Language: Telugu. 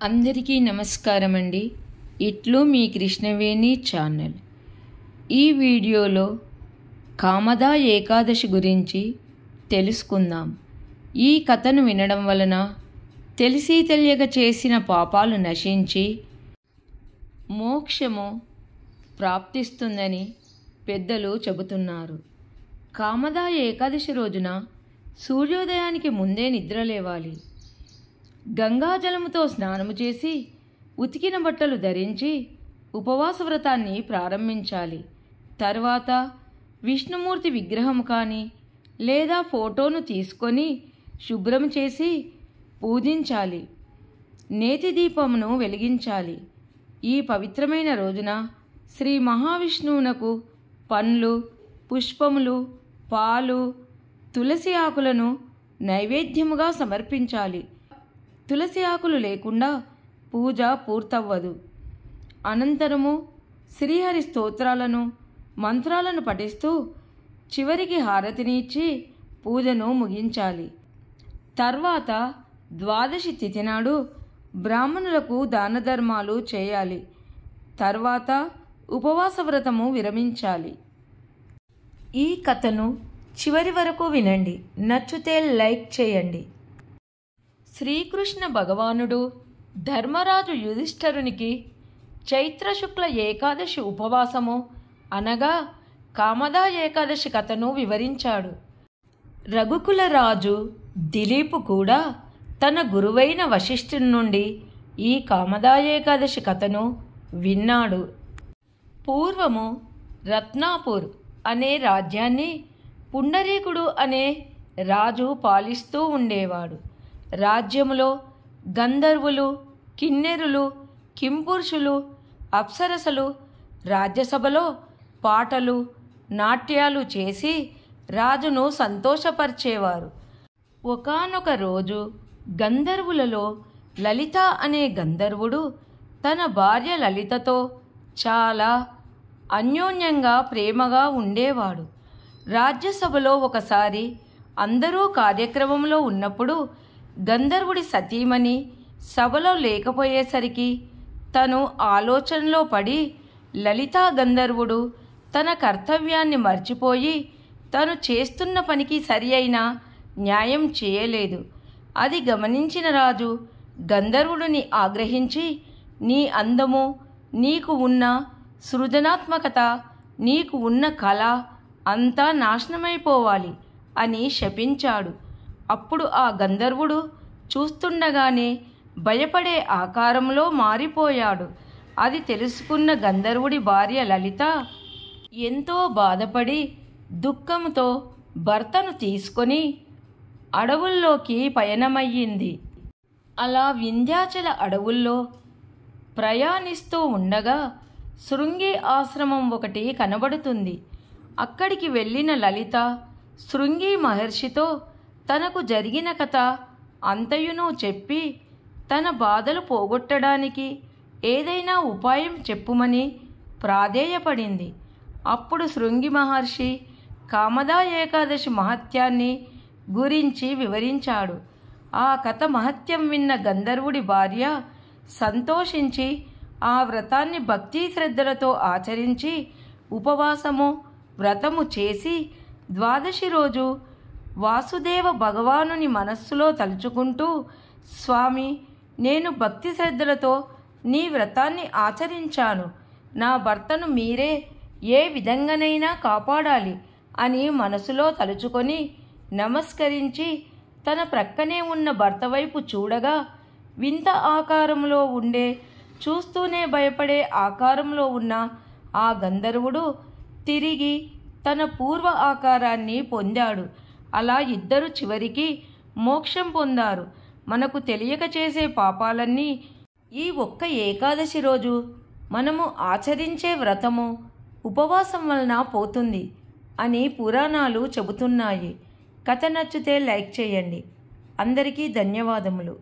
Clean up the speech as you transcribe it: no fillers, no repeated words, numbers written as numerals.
అందరికీ నమస్కారం అండి. ఇట్లు మీ కృష్ణవేణి ఛానల్. ఈ వీడియోలో కామదా ఏకాదశి గురించి తెలుసుకుందాం. ఈ కథను వినడం వలన తెలిసి తెలియక చేసిన పాపాలు నశించి మోక్షము ప్రాప్తిస్తుందని పెద్దలు చెబుతున్నారు. కామదా ఏకాదశి రోజున సూర్యోదయానికి ముందే నిద్రలేవాలి. గంగాజలముతో స్నానము చేసి ఉతికిన బట్టలు ధరించి ఉపవాస వ్రతాన్ని ప్రారంభించాలి. తర్వాత విష్ణుమూర్తి విగ్రహం కానీ లేదా ఫోటోను తీసుకొని శుభ్రం చేసి పూజించాలి. నేతి దీపమును వెలిగించాలి. ఈ పవిత్రమైన రోజున శ్రీ మహావిష్ణువునకు పండ్లు, పుష్పములు, పాలు, తులసి ఆకులను నైవేద్యముగా సమర్పించాలి. తులసి ఆకులు లేకుండా పూజ పూర్తవ్వదు. అనంతరము శ్రీహరి స్తోత్రాలను, మంత్రాలను పఠిస్తూ చివరికి హారతిని ఇచ్చి పూజను ముగించాలి. తర్వాత ద్వాదశి తిథి నాడు బ్రాహ్మణులకు దానధర్మాలు చేయాలి. తర్వాత ఉపవాస వ్రతము విరమించాలి. ఈ కథను చివరి వరకు వినండి. నచ్చితే లైక్ చేయండి. శ్రీకృష్ణ భగవానుడు ధర్మరాజు యుధిష్ఠరునికి చైత్రశుక్ల ఏకాదశి ఉపవాసము అనగా కామదా ఏకాదశి కథను వివరించాడు. రఘుకుల రాజు దిలీపు కూడా తన గురువైన వశిష్ఠుని నుండి ఈ కామదా ఏకాదశి కథను విన్నాడు. పూర్వము రత్నాపూర్ అనే రాజ్యాన్ని పుండరీకుడు అనే రాజు పాలిస్తూ ఉండేవాడు. రాజ్యములో గంధర్వులు, కిన్నెరులు, కింపురుషులు, అప్సరసలు రాజ్యసభలో పాటలు, నాట్యాలు చేసి రాజును సంతోషపరిచేవారు. ఒకానొక రోజు గంధర్వులలో లలిత అనే గంధర్వుడు తన భార్య లలితతో చాలా అన్యోన్యంగా ప్రేమగా ఉండేవాడు. రాజ్యసభలో ఒకసారి అందరూ కార్యక్రమంలో ఉన్నప్పుడు గంధర్వుడి సతీమణి సభలో లేకపోయేసరికి తను ఆలోచనలో పడి లలితా గంధర్వుడు తన కర్తవ్యాన్ని మర్చిపోయి తను చేస్తున్న పనికి సరి అయిన న్యాయం చేయలేదు. అది గమనించిన రాజు గంధర్వుడిని ఆగ్రహించి, నీ అందము, నీకు ఉన్న సృజనాత్మకత, నీకు ఉన్న కళ అంతా నాశనమైపోవాలి అని శపించాడు. అప్పుడు ఆ గంధర్వుడు చూస్తుండగానే భయపడే ఆకారంలో మారిపోయాడు. అది తెలుసుకున్న గంధర్వుడి భార్య లలిత ఎంతో బాధపడి దుఃఖంతో భర్తను తీసుకొని అడవుల్లోకి పయనమయ్యింది. అలా వింధ్యాచల అడవుల్లో ప్రయాణిస్తూ ఉండగా శృంగి ఆశ్రమం ఒకటి కనబడుతుంది. అక్కడికి వెళ్ళిన లలిత శృంగి మహర్షితో తనకు జరిగిన కథ అంతయును చెప్పి తన బాధలు పోగొట్టడానికి ఏదైనా ఉపాయం చెప్పుమని ప్రాధేయపడింది. అప్పుడు శృంగి మహర్షి కామదా ఏకాదశి మహత్యాన్ని గురించి వివరించాడు. ఆ కథ మహత్యం విన్న గంధర్వుడి భార్య సంతోషించి ఆ వ్రతాన్ని భక్తి శ్రద్ధలతో ఆచరించి ఉపవాసము వ్రతము చేసి ద్వాదశి రోజు వాసుదేవ భగవానుని మనస్సులో తలుచుకుంటూ, స్వామి, నేను భక్తి శ్రద్ధలతో నీ వ్రతాన్ని ఆచరించాను. నా భర్తను మీరే ఏ విధంగానైనా కాపాడాలి అని మనసులో తలుచుకొని నమస్కరించి తన ప్రక్కనే ఉన్న భర్త వైపు చూడగా వింత ఆకారంలో ఉండే, చూస్తూనే భయపడే ఆకారంలో ఉన్న ఆ గంధర్వుడు తిరిగి తన పూర్వ ఆకారాన్ని పొందాడు. అలా ఇద్దరు చివరికి మోక్షం పొందారు. మనకు తెలియక చేసే పాపాలన్నీ ఈ ఒక్క ఏకాదశి రోజు మనము ఆచరించే వ్రతము, ఉపవాసం వలన పోతుంది అని పురాణాలు చెబుతున్నాయి. కథ నచ్చితే లైక్ చేయండి. అందరికీ ధన్యవాదములు.